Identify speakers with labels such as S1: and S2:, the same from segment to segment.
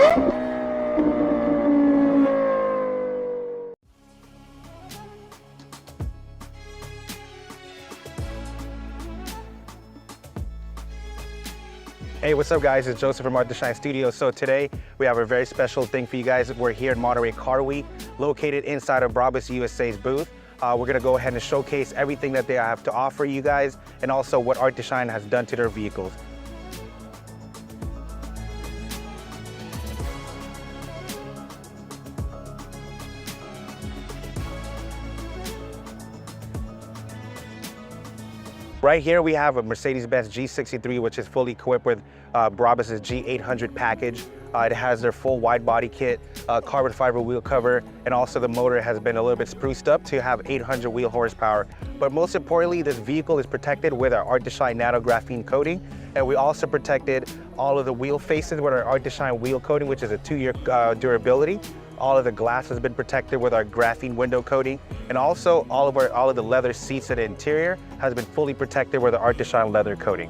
S1: Hey, what's up guys? It's Joseph from Artdeshine Studios. So today we have a very special thing for you guys. We're here in Monterey Car Week, located inside of Brabus USA's booth. We're gonna go ahead and showcase everything that they have to offer you guys and also what Artdeshine has done to their vehicles. Right here we have a Mercedes-Benz G63, which is fully equipped with Brabus's G800 package. It has their full wide body kit, carbon fiber wheel cover, and also the motor has been a little bit spruced up to have 800 wheel horsepower. But most importantly, this vehicle is protected with our Artdeshine Nano Graphene coating, and we also protected all of the wheel faces with our Artdeshine wheel coating, which is a 2-year durability. All of the glass has been protected with our graphene window coating, and also all of the leather seats in the interior has been fully protected with the Artdeshine leather coating.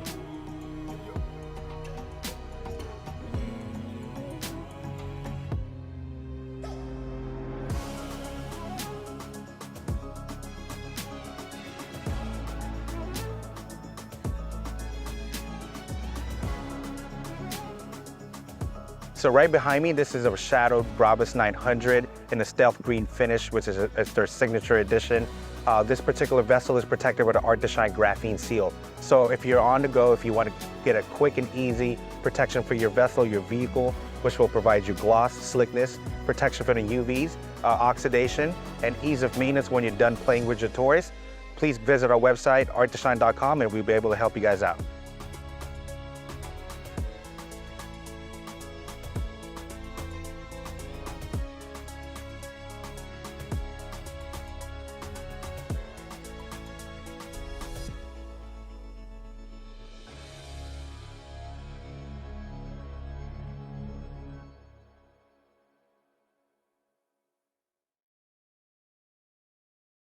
S1: So right behind me, this is a shadowed Brabus 900 in a stealth green finish, which is their signature edition. This particular vessel is protected with an Artdeshine graphene seal. So if you're on the go, if you want to get a quick and easy protection for your vessel, your vehicle, which will provide you gloss, slickness, protection from the UVs, oxidation, and ease of maintenance when you're done playing with your toys, please visit our website, artdeshine.com, and we'll be able to help you guys out.